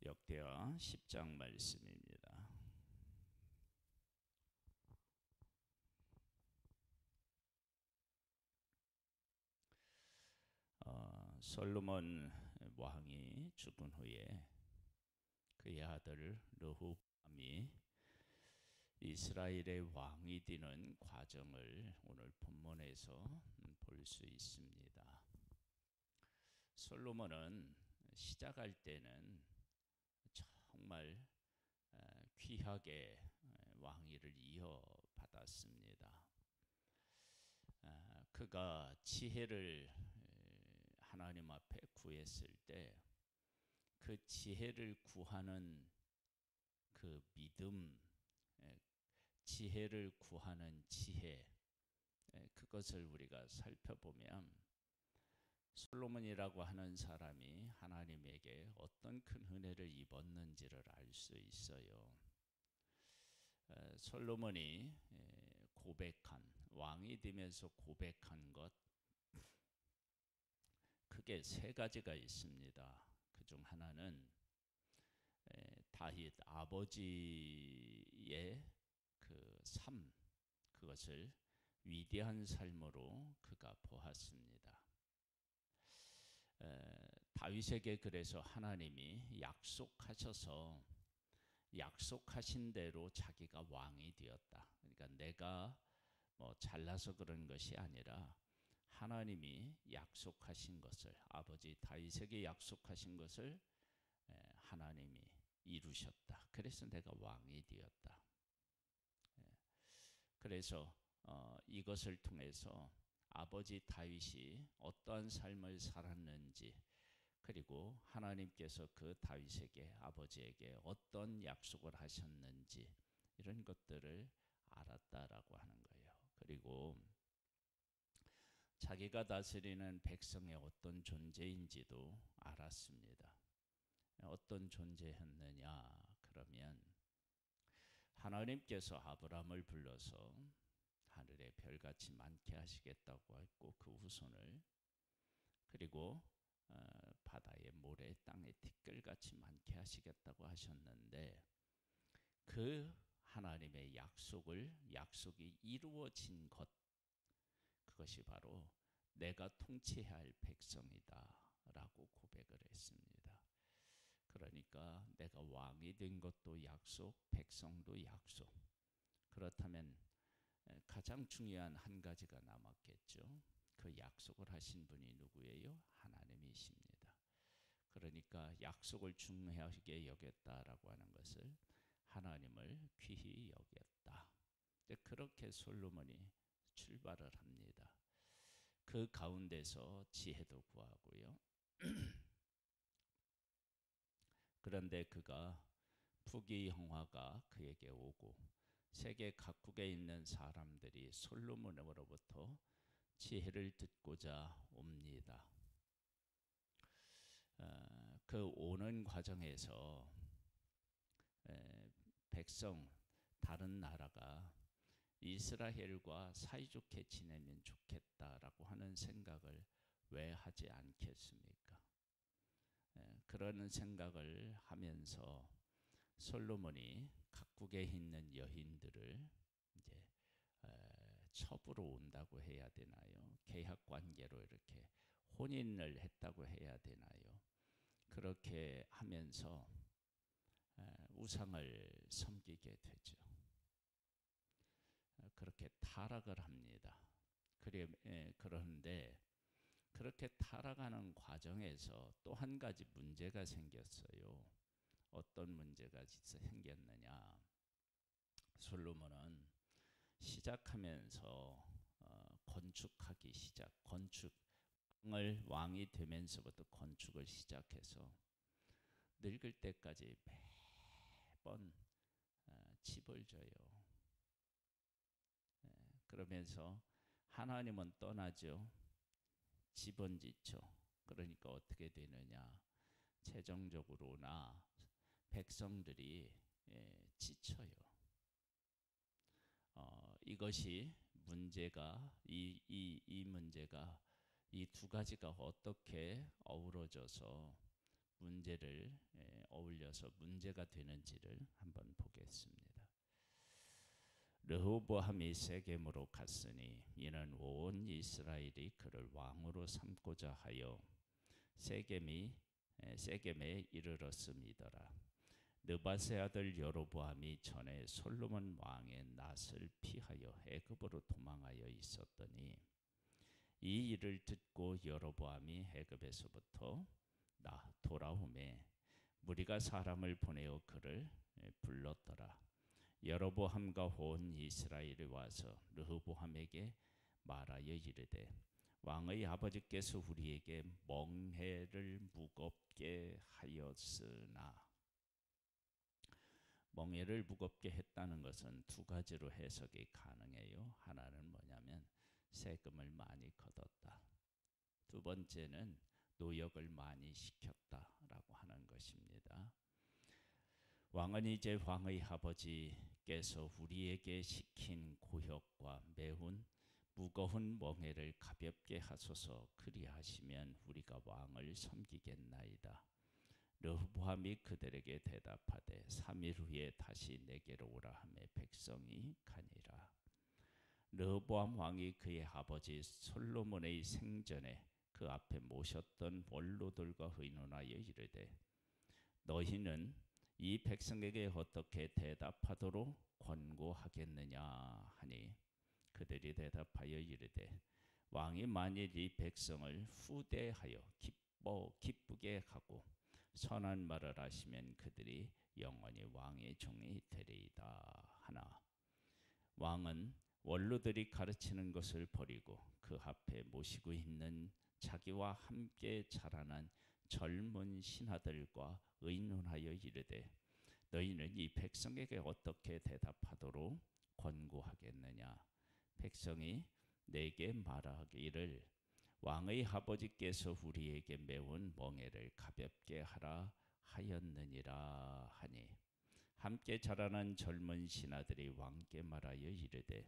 역대하 10장 말씀입니다. 솔로몬 왕이 죽은 후에 그의 아들 르호보암이 이스라엘의 왕이 되는 과정을 오늘 본문에서 볼 수 있습니다. 솔로몬은 시작할 때는 정말 귀하게 왕위를 이어받았습니다. 그가 지혜를 하나님 앞에 구했을 때 그 지혜를 구하는 그 믿음, 지혜를 구하는 지혜, 그것을 우리가 살펴보면 솔로몬이라고 하는 사람이 하나님에게 어떤 큰 은혜를 입었는지를 알 수 있어요. 솔로몬이 고백한, 왕이 되면서 고백한 것, 크게 세 가지가 있습니다. 그중 하나는 다윗 아버지의 그 삶, 그것을 위대한 삶으로 그가 보았습니다. 다윗에게 그래서 하나님이 약속하셔서 약속하신 대로 자기가 왕이 되었다. 그러니까 내가 잘나서 그런 것이 아니라 하나님이 약속하신 것을, 아버지 다윗에게 약속하신 것을 하나님이 이루셨다. 그래서 내가 왕이 되었다. 그래서 이것을 통해서 아버지 다윗이 어떠한 삶을 살았는지, 그리고 하나님께서 그 다윗에게, 아버지에게 어떤 약속을 하셨는지, 이런 것들을 알았다라고 하는 거예요. 그리고 자기가 다스리는 백성의 어떤 존재인지도 알았습니다. 어떤 존재였느냐 그러면 하나님께서 아브라함을 불러서 하늘에 별같이 많게 하시겠다고 했고 그 후손을, 그리고 바다의 모래, 땅의 티끌같이 많게 하시겠다고 하셨는데 그 하나님의 약속이 이루어진 것, 그것이 바로 내가 통치해야 할 백성이다 라고 고백을 했습니다. 그러니까 내가 왕이 된 것도 약속, 백성도 약속. 그렇다면 가장 중요한 한 가지가 남았겠죠. 그 약속을 하신 분이 누구예요? 하나님이십니다. 그러니까 약속을 중요하게 여겼다라고 하는 것을 하나님을 귀히 여겼다. 그렇게 솔로몬이 출발을 합니다. 그 가운데서 지혜도 구하고요. 그런데 그가 부귀영화가 그에게 오고 세계 각국에 있는 사람들이 솔로몬으로부터 지혜를 듣고자 옵니다. 그 오는 과정에서 백성, 다른 나라가 이스라엘과 사이좋게 지내면 좋겠다라고 하는 생각을 왜 하지 않겠습니까? 그런 생각을 하면서 솔로몬이 각국에 있는 여인들을 이제 첩으로 온다고 해야 되나요? 계약 관계로 이렇게 혼인을 했다고 해야 되나요? 그렇게 하면서 우상을 섬기게 되죠. 그렇게 타락을 합니다. 그런데 그렇게 타락하는 과정에서 또 한 가지 문제가 생겼어요. 어떤 문제가 생겼느냐? 솔로몬은 시작하면서 왕이 되면서부터 건축을 시작해서 늙을 때까지 매번 집을 져요. 그러면서 하나님은 떠나죠. 집은 짓죠. 그러니까 어떻게 되느냐? 재정적으로나 백성들이 지쳐요. 이것이 문제가 이 문제가 이 두 가지가 어떻게 어우러져서 문제를 어울려서 문제가 되는지를 한번 보겠습니다. 르호보암이 세겜으로 갔으니 이는 온 이스라엘이 그를 왕으로 삼고자 하여 세겜에 이르렀음이더라. 느밧의 아들 여로보암이 전에 솔로몬 왕의 낫을 피하여 애굽으로 도망하여 있었더니 이 일을 듣고 여로보암이 애굽에서부터 돌아오매 무리가 사람을 보내어 그를 불렀더라. 여로보암과 온 이스라엘이 와서 르호보암에게 말하여 이르되 왕의 아버지께서 우리에게 멍에를 무겁게 하였으나, 멍에를 무겁게 했다는 것은 두 가지로 해석이 가능해요. 하나는 뭐냐면 세금을 많이 걷었다. 두 번째는 노역을 많이 시켰다라고 하는 것입니다. 왕은 이제 왕의 아버지께서 우리에게 시킨 고역과 매운 무거운 멍에를 가볍게 하소서. 그리하시면 우리가 왕을 섬기겠나이다. 르호보암이 그들에게 대답하되 3일 후에 다시 내게로 오라 하매 백성이 가니라. 르호보암 왕이 그의 아버지 솔로몬의 생전에 그 앞에 모셨던 원로들과 의논하여 이르되 너희는 이 백성에게 어떻게 대답하도록 권고하겠느냐 하니 그들이 대답하여 이르되 왕이 만일 이 백성을 후대하여 기쁘게 하고 선한 말을 하시면 그들이 영원히 왕의 종이 되리이다 하나, 왕은 원로들이 가르치는 것을 버리고 그 앞에 모시고 있는 자기와 함께 자라난 젊은 신하들과 의논하여 이르되 너희는 이 백성에게 어떻게 대답하도록 권고하겠느냐. 백성이 내게 말하기를 왕의 아버지께서 우리에게 매운 멍에를 가볍게 하라 하였느니라 하니 함께 자라난 젊은 신하들이 왕께 말하여 이르되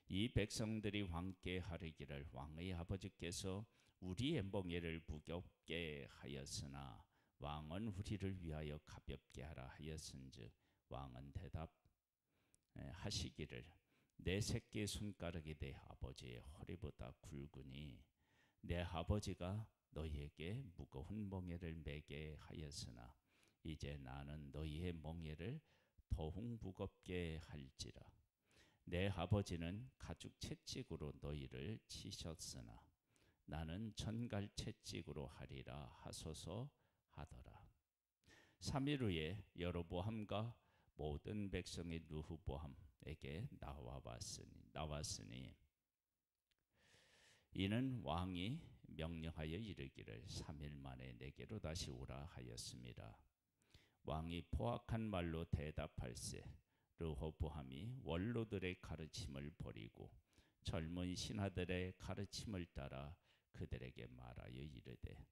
이 백성들이 왕께 하르기를 왕의 아버지께서 우리의 멍에를 무겁게 하였으나 왕은 우리를 위하여 가볍게 하라 하였은즉 왕은 대답하시기를 내 새끼 손가락이 내 아버지의 허리보다 굵으니 내 아버지가 너희에게 무거운 멍에를 매게 하였으나 이제 나는 너희의 멍에를 더욱 무겁게 할지라. 내 아버지는 가죽 채찍으로 너희를 치셨으나 나는 전갈 채찍으로 하리라 하소서 하더라. 3일 후에 여로보암과 모든 백성이 르호보암에게 나왔으니 이는 왕이 명령하여 이르기를 3일 만에 내게로 다시 오라 하였습니다. 왕이 포악한 말로 대답할세 르호보암이 원로들의 가르침을 버리고 젊은 신하들의 가르침을 따라 그들에게 말하여 이르되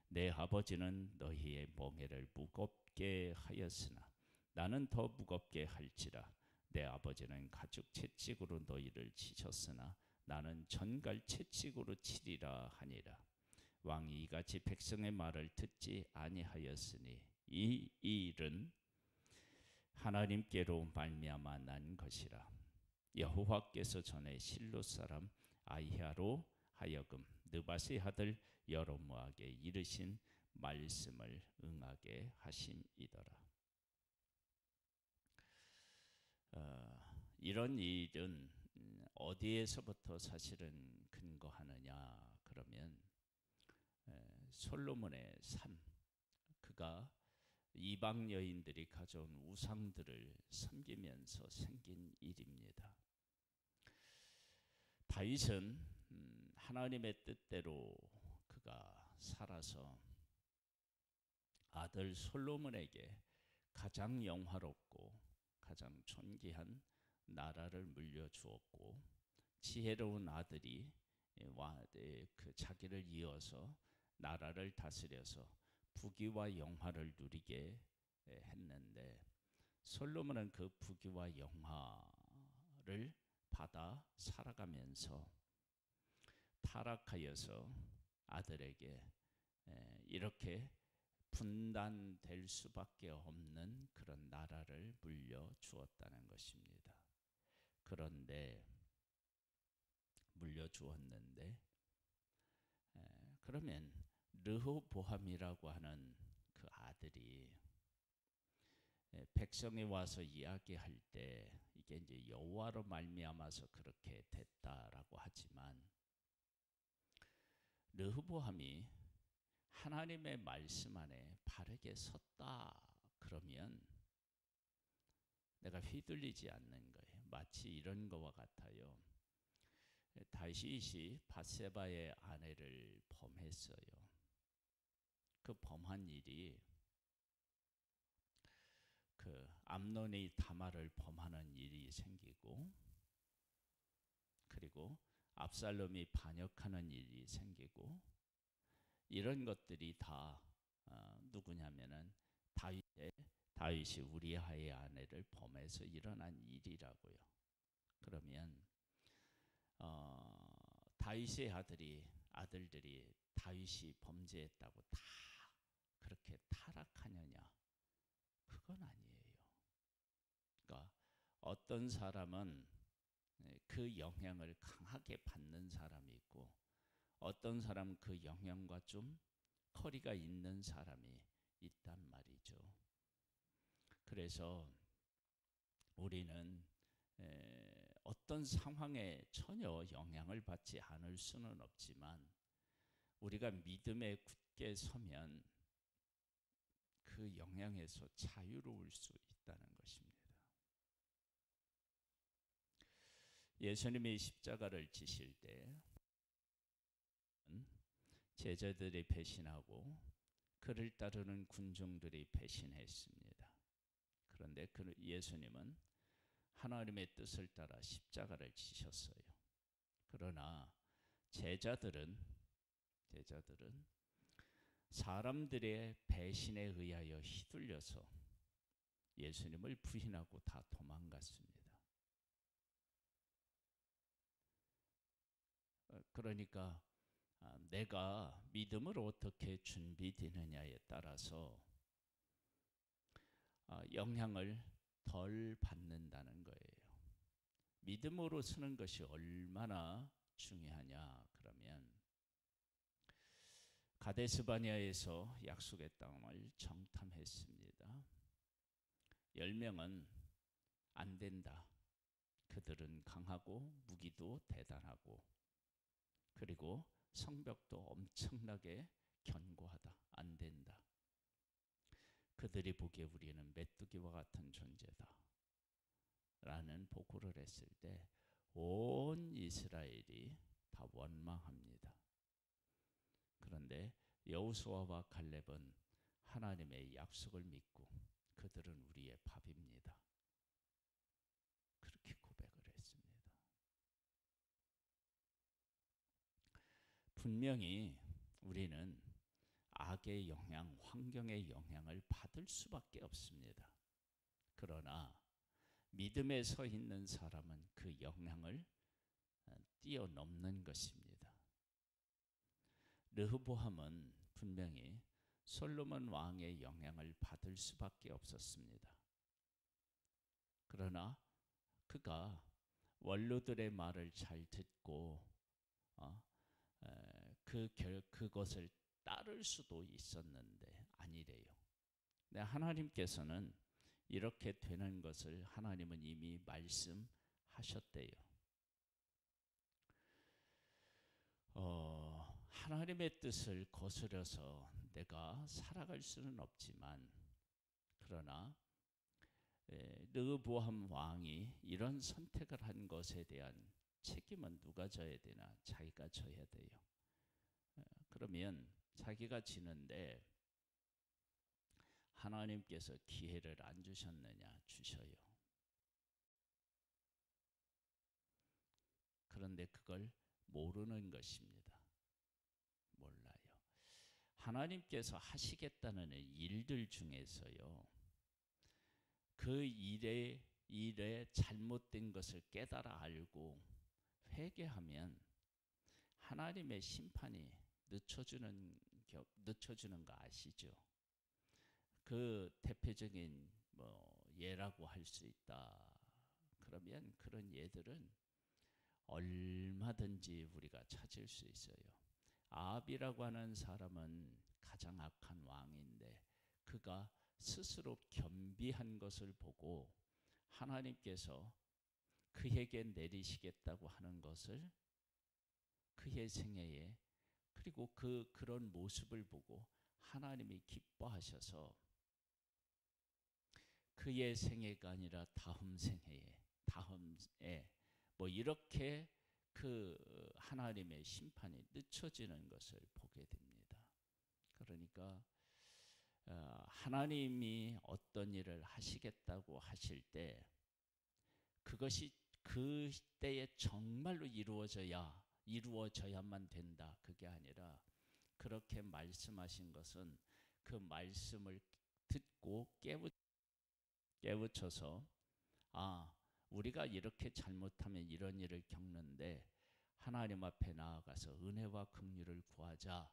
내 아버지는 너희의 멍에를 무겁게 하였으나 나는 더 무겁게 할지라. 내 아버지는 가죽 채찍으로 너희를 치셨으나 나는 전갈 채찍으로 치리라 하니라. 왕이 이같이 백성의 말을 듣지 아니하였으니 이 일은 하나님께로 말미암아 난 것이라. 여호와께서 전에 실로 사람 아히야로 하여금 느밧의 아들 여로보암에게 이르신 말씀을 응하게 하심이더라. 이런 일은 어디에서부터 사실은 근거하느냐 그러면 솔로몬의 삶, 그가 이방 여인들이 가져온 우상들을 섬기면서 생긴 일입니다. 다윗은 하나님의 뜻대로 그가 살아서 아들 솔로몬에게 가장 영화롭고 가장 존귀한 나라를 물려주었고 지혜로운 아들이 그 자기를 이어서 나라를 다스려서 부귀와 영화를 누리게 했는데 솔로몬은 그 부귀와 영화를 받아 살아가면서 타락하여서 아들에게 이렇게 분단될 수밖에 없는 그런 나라를 물려주었다는 것입니다. 그런데 물려주었는데 그러면 르호보암이라고 하는 그 아들이 백성이 와서 이야기할 때 이게 이제 여호와로 말미암아서 그렇게 됐다라고 하지만 르호보암이 하나님의 말씀 안에 바르게 섰다 그러면 내가 휘둘리지 않는 거예요. 마치 이런 거와 같아요. 다윗이 밧세바의 아내를 범했어요. 그 범한 일이 그 암논이 다말을 범하는 일이 생기고 그리고 압살롬이 반역하는 일이 생기고 이런 것들이 다 누구냐면은 다윗이 우리아의 아내를 범해서 일어난 일이라고요. 그러면 다윗의 아들들이 다윗이 범죄했다고 다 그렇게 타락하느냐? 그건 아니에요. 그러니까 어떤 사람은 그 영향을 강하게 받는 사람이 있고 어떤 사람은 그 영향과 좀 거리가 있는 사람이 있단 말이죠. 그래서 우리는 어떤 상황에 전혀 영향을 받지 않을 수는 없지만 우리가 믿음에 굳게 서면 그 영향에서 자유로울 수 있다는 것입니다. 예수님이 십자가를 지실 때 제자들이 배신하고 그를 따르는 군중들이 배신했습니다. 그런데 예수님은 하나님의 뜻을 따라 십자가를 지셨어요. 그러나 제자들은 사람들의 배신에 의하여 휘둘려서 예수님을 부인하고 다 도망갔습니다. 그러니까 내가 믿음을 어떻게 준비되느냐에 따라서 영향을 덜 받는다는 거예요. 믿음으로 서는 것이 얼마나 중요하냐 그러면 가데스바니아에서 약속의 땅을 정탐했습니다. 10명은 안 된다. 그들은 강하고 무기도 대단하고 그리고 성벽도 엄청나게 견고하다. 안 된다. 그들이 보기에 우리는 메뚜기와 같은 존재다. 라는 보고를 했을 때 온 이스라엘이 다 원망합니다. 그런데 여호수아와 갈렙은 하나님의 약속을 믿고 그들은 우리의 밥입니다. 그렇게 고백을 했습니다. 분명히 우리는 악의 영향, 환경의 영향을 받을 수밖에 없습니다. 그러나 믿음에 서 있는 사람은 그 영향을 뛰어넘는 것입니다. 르호보암은 분명히 솔로몬 왕의 영향을 받을 수밖에 없었습니다. 그러나 그가 원로들의 말을 잘 듣고 그것을 따를 수도 있었는데 아니래요. 근데 하나님께서는 이렇게 되는 것을 하나님은 이미 말씀하셨대요. 하나님의 뜻을 거스려서 내가 살아갈 수는 없지만 그러나 르호보암 왕이 이런 선택을 한 것에 대한 책임은 누가 져야 되나? 자기가 져야 돼요. 그러면 자기가 지는데 하나님께서 기회를 안 주셨느냐? 주셔요. 그런데 그걸 모르는 것입니다. 몰라요. 하나님께서 하시겠다는 일들 중에서요. 그 일에 잘못된 것을 깨달아 알고 회개하면 하나님의 심판이 늦춰주는 거 아시죠? 그 대표적인 예라고 할 수 있다. 그러면 그런 예들은 얼마든지 우리가 찾을 수 있어요. 아합이라고 하는 사람은 가장 악한 왕인데 그가 스스로 겸비한 것을 보고 하나님께서 그에게 내리시겠다고 하는 것을 그의 생애에, 그리고 그런 모습을 보고 하나님이 기뻐하셔서 그의 생애가 아니라 다음 생애에, 다음에 이렇게 그 하나님의 심판이 늦춰지는 것을 보게 됩니다. 그러니까 하나님이 어떤 일을 하시겠다고 하실 때 그것이 그 때에 정말로 이루어져야만 된다. 그게 아니라 그렇게 말씀하신 것은 그 말씀을 듣고 깨우쳐서 우리가 이렇게 잘못하면 이런 일을 겪는데 하나님 앞에 나아가서 은혜와 긍휼을 구하자.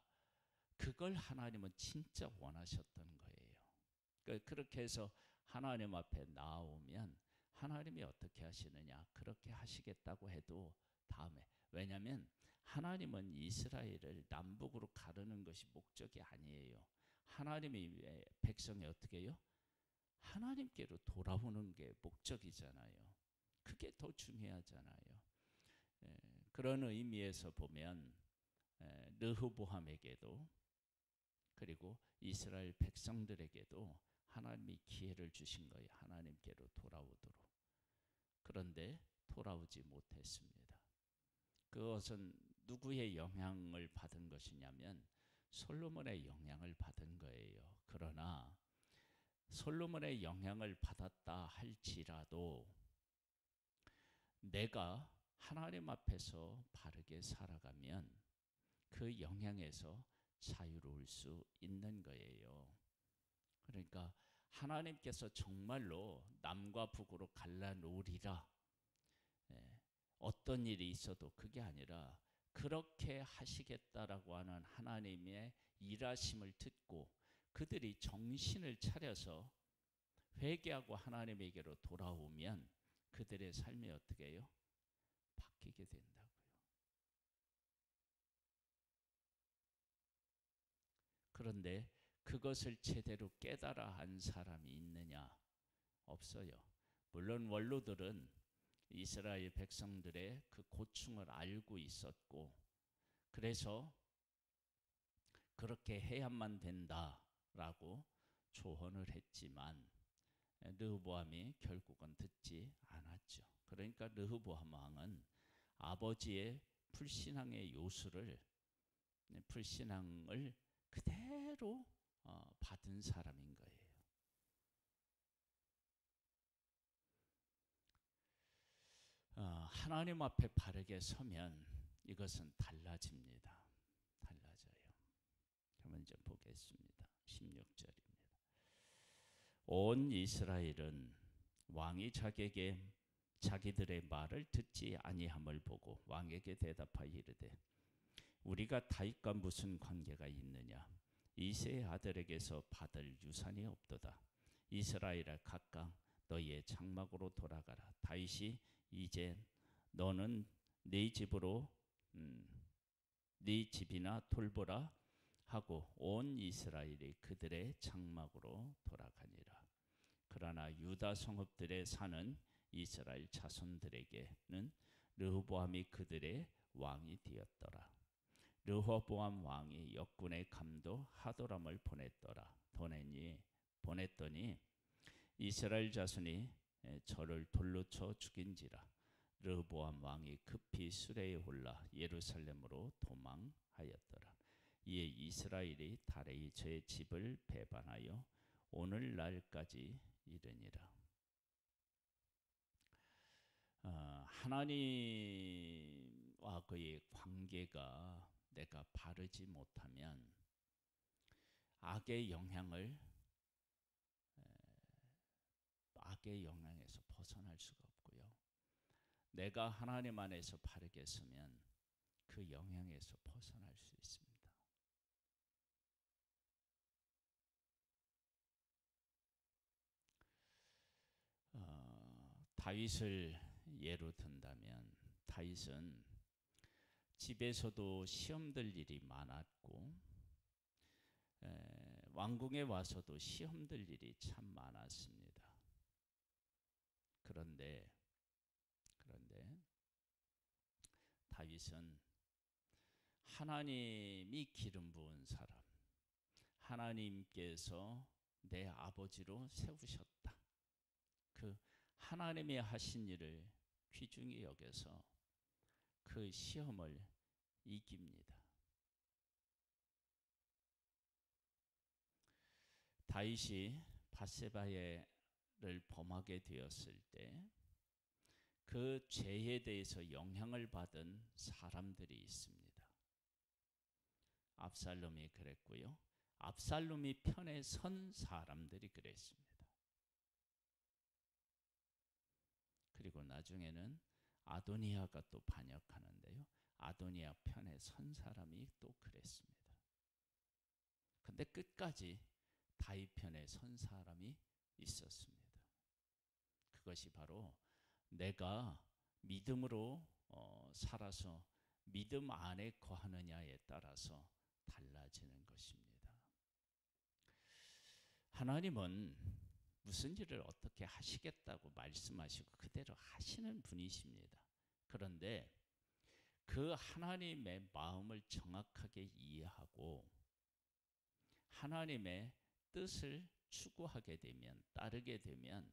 그걸 하나님은 진짜 원하셨던 거예요. 그렇게 해서 하나님 앞에 나오면 하나님이 어떻게 하시느냐, 그렇게 하시겠다고 해도 다음에, 왜냐하면 하나님은 이스라엘을 남북으로 가르는 것이 목적이 아니에요. 하나님이 백성이 어떻게 해요? 하나님께로 돌아오는 게 목적이잖아요. 그게 더 중요하잖아요. 그런 의미에서 보면 르호보암에게도 그리고 이스라엘 백성들에게도 하나님이 기회를 주신 거예요. 하나님께로 돌아오도록. 그런데 돌아오지 못했습니다. 그것은 누구의 영향을 받은 것이냐면 솔로몬의 영향을 받은 거예요. 그러나 솔로몬의 영향을 받았다 할지라도 내가 하나님 앞에서 바르게 살아가면 그 영향에서 자유로울 수 있는 거예요. 그러니까 하나님께서 정말로 남과 북으로 갈라놓으리라, 어떤 일이 있어도 그게 아니라 그렇게 하시겠다라고 하는 하나님의 일하심을 듣고 그들이 정신을 차려서 회개하고 하나님에게로 돌아오면 그들의 삶이 어떻게 해요? 바뀌게 된다고요. 그런데 그것을 제대로 깨달아 한 사람이 있느냐? 없어요. 물론 원로들은 이스라엘 백성들의 그 고충을 알고 있었고 그래서 그렇게 해야만 된다라고 조언을 했지만 르호보암이 결국은 듣지 않았죠. 그러니까 르호보암 왕은 아버지의 불신앙의 요술을, 불신앙을 그대로 받은 사람인 거예요. 하나님 앞에 바르게 서면 이것은 달라집니다. 달라져요. 그러면 이제 보겠습니다. 16절입니다. 온 이스라엘은 왕이 자기에게 자기들의 말을 듣지 아니함을 보고 왕에게 대답하여 이르되 우리가 다윗과 무슨 관계가 있느냐? 이새의 아들에게서 받을 유산이 없도다. 이스라엘아 각각 너희의 장막으로 돌아가라. 다윗이 이제 너는 네 집으로 네 집이나 돌보라 하고 온 이스라엘이 그들의 장막으로 돌아가니라. 그러나 유다 성읍들에 사는 이스라엘 자손들에게는 르호보암이 그들의 왕이 되었더라. 르호보암 왕이 역군의 감독 하도람을 보냈더니 이스라엘 자손이 저를 돌로 쳐 죽인지라. 르호보암 왕이 급히 수레에 올라 예루살렘으로 도망하였더라. 이에 이스라엘이 달에 저의 집을 배반하여 오늘날까지 이르니라. 하나님과 그의 관계가 내가 바르지 못하면 악의 영향에서 벗어날 수가 없고요. 내가 하나님 안에서 바르게 서면 그 영향에서 벗어날 수 있습니다. 다윗을 예로 든다면 다윗은 집에서도 시험될 일이 많았고 왕궁에 와서도 시험될 일이 참 많았습니다. 그런데 다윗은 하나님이 기름 부은 사람, 하나님께서 내 아버지로 세우셨다. 그 하나님이 하신 일을 귀중히 여겨서 그 시험을 이깁니다. 다윗이 밧세바를 범하게 되었을 때 그 죄에 대해서 영향을 받은 사람들이 있습니다. 압살롬이 그랬고요. 압살롬이 편에 선 사람들이 그랬습니다. 그리고 나중에는 아도니아가 또 반역하는데요. 아도니아 편에 선 사람이 또 그랬습니다. 근데 끝까지 다윗 편에 선 사람이 있었습니다. 그것이 바로 내가 믿음으로 살아서 믿음 안에 거하느냐에 따라서 달라지는 것입니다. 하나님은 무슨 일을 어떻게 하시겠다고 말씀하시고 그대로 하시는 분이십니다. 그런데 그 하나님의 마음을 정확하게 이해하고 하나님의 뜻을 추구하게 되면, 따르게 되면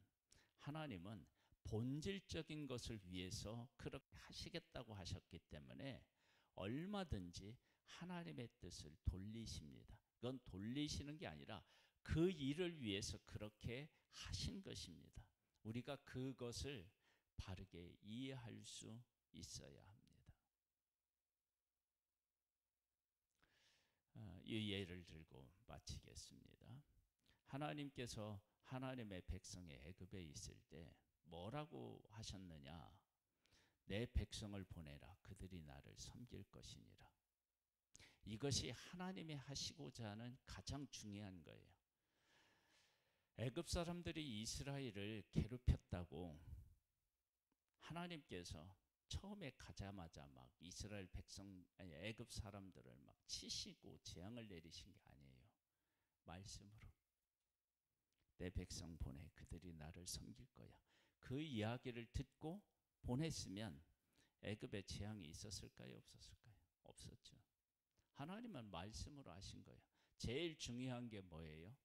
하나님은 본질적인 것을 위해서 그렇게 하시겠다고 하셨기 때문에 얼마든지 하나님의 뜻을 돌리십니다. 이건 돌리시는 게 아니라 그 일을 위해서 그렇게 하신 것입니다. 우리가 그것을 바르게 이해할 수 있어야 합니다. 이 예를 들고 마치겠습니다. 하나님께서 하나님의 백성이 애굽에 있을 때 뭐라고 하셨느냐? 내 백성을 보내라. 그들이 나를 섬길 것이니라. 이것이 하나님이 하시고자 하는 가장 중요한 거예요. 애굽 사람들이 이스라엘을 괴롭혔다고 하나님께서 처음에 가자마자 막 이스라엘 백성, 애굽 사람들을 막 치시고 재앙을 내리신 게 아니에요. 말씀으로. 내 백성 보내. 그들이 나를 섬길 거야. 그 이야기를 듣고 보냈으면 애굽에 재앙이 있었을까요? 없었을까요? 없었죠. 하나님은 말씀으로 하신 거예요. 제일 중요한 게 뭐예요?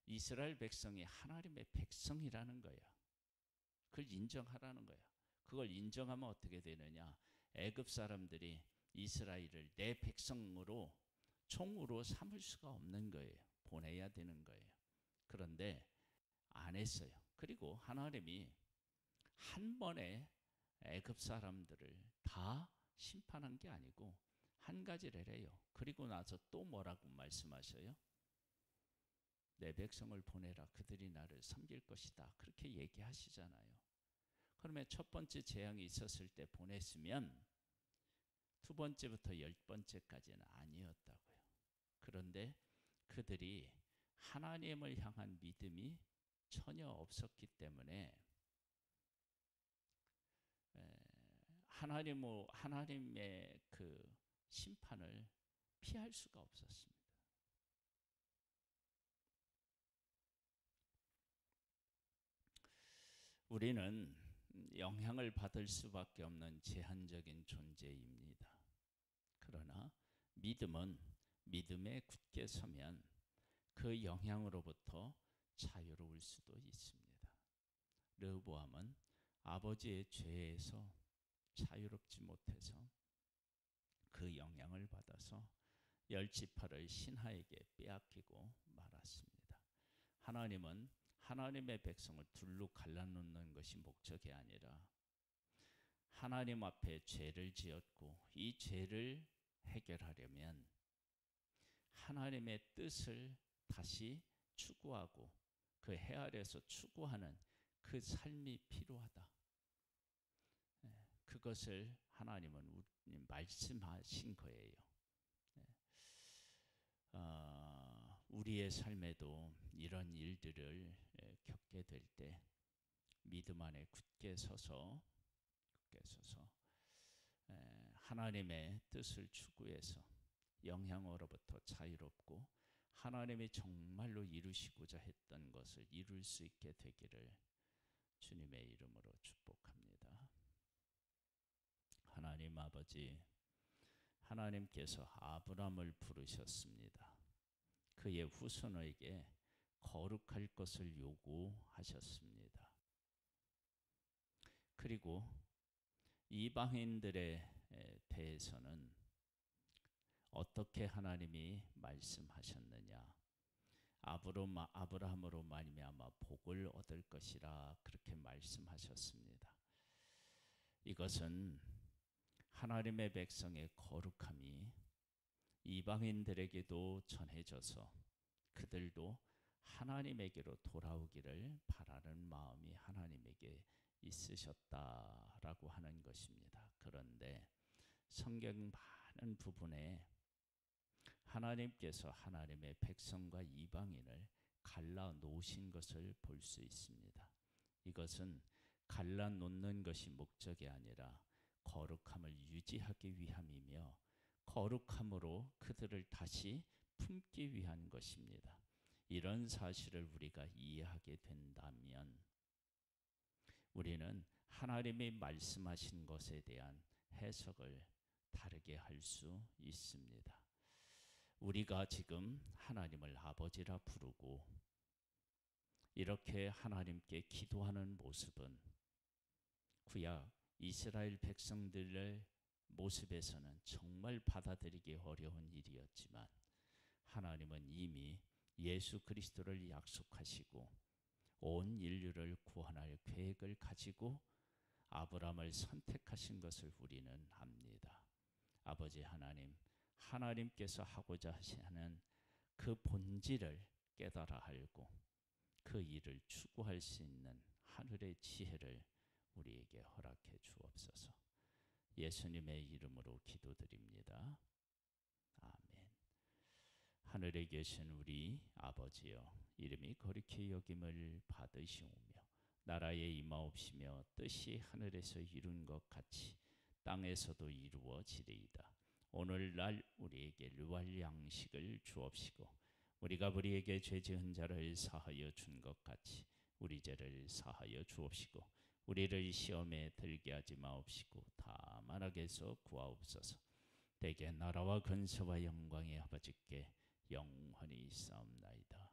이스라엘 백성이 하나님의 백성이라는 거야. 그걸 인정하라는 거야. 그걸 인정하면 어떻게 되느냐? 애굽 사람들이 이스라엘을 내 백성으로 총으로 삼을 수가 없는 거예요. 보내야 되는 거예요. 그런데 안 했어요. 그리고 하나님이 한 번에 애굽 사람들을 다 심판한 게 아니고 한 가지를 해요. 그리고 나서 또 뭐라고 말씀하셔요? 내 백성을 보내라. 그들이 나를 섬길 것이다. 그렇게 얘기하시잖아요. 그러면 첫 번째 재앙이 있었을 때 보냈으면 두 번째부터 10번째까지는 아니었다고요. 그런데 그들이 하나님을 향한 믿음이 전혀 없었기 때문에 하나님의 그 심판을 피할 수가 없었습니다. 우리는 영향을 받을 수밖에 없는 제한적인 존재입니다. 그러나 믿음은 믿음에 굳게 서면 그 영향으로부터 자유로울 수도 있습니다. 르호보암은 아버지의 죄에서 자유롭지 못해서 그 영향을 받아서 10지파를 신하에게 빼앗기고 말았습니다. 하나님은 하나님의 백성을 둘로 갈라놓는 것이 목적이 아니라 하나님 앞에 죄를 지었고 이 죄를 해결하려면 하나님의 뜻을 다시 추구하고 그 헤아려서 추구하는 그 삶이 필요하다. 그것을 하나님은 말씀하신 거예요. 우리의 삶에도 이런 일들을 겪게 될 때 믿음 안에 굳게 서서 하나님의 뜻을 추구해서 영향으로부터 자유롭고 하나님이 정말로 이루시고자 했던 것을 이룰 수 있게 되기를 주님의 이름으로 축복합니다. 하나님 아버지, 하나님께서 아브람을 부르셨습니다. 그의 후손에게 거룩할 것을 요구하셨습니다. 그리고 이방인들에 대해서는 어떻게 하나님이 말씀하셨느냐? 아브라함으로 말미암아 복을 얻을 것이라 그렇게 말씀하셨습니다. 이것은 하나님의 백성의 거룩함이 이방인들에게도 전해져서 그들도 하나님에게로 돌아오기를 바라는 마음이 하나님에게 있으셨다라고 하는 것입니다. 그런데 성경 많은 부분에 하나님께서 하나님의 백성과 이방인을 갈라 놓으신 것을 볼 수 있습니다. 이것은 갈라 놓는 것이 목적이 아니라 거룩함을 유지하기 위함이며 거룩함으로 그들을 다시 품기 위한 것입니다. 이런 사실을 우리가 이해하게 된다면 우리는 하나님이 말씀하신 것에 대한 해석을 다르게 할 수 있습니다. 우리가 지금 하나님을 아버지라 부르고 이렇게 하나님께 기도하는 모습은 구약 이스라엘 백성들의 모습에서는 정말 받아들이기 어려운 일이었지만 하나님은 이미 예수 그리스도를 약속하시고 온 인류를 구원할 계획을 가지고 아브라함을 선택하신 것을 우리는 압니다. 아버지 하나님, 하나님께서 하고자 하시는 그 본질을 깨달아 알고 그 일을 추구할 수 있는 하늘의 지혜를 우리에게 허락해 주옵소서. 예수님의 이름으로 기도드립니다. 아멘. 하늘에 계신 우리 아버지여, 이름이 거룩히 여김을 받으시오며 나라에 임하옵시며 뜻이 하늘에서 이룬 것 같이 땅에서도 이루어지리이다. 오늘날 우리에게 유할 양식을 주옵시고 우리가 우리에게 죄 지은 자를 사하여 준 것 같이 우리 죄를 사하여 주옵시고 우리를 시험에 들게 하지 마옵시고 다만 악에서 구하옵소서. 대개 나라와 근세와 영광이 아버지께 영원히 있사옵나이다.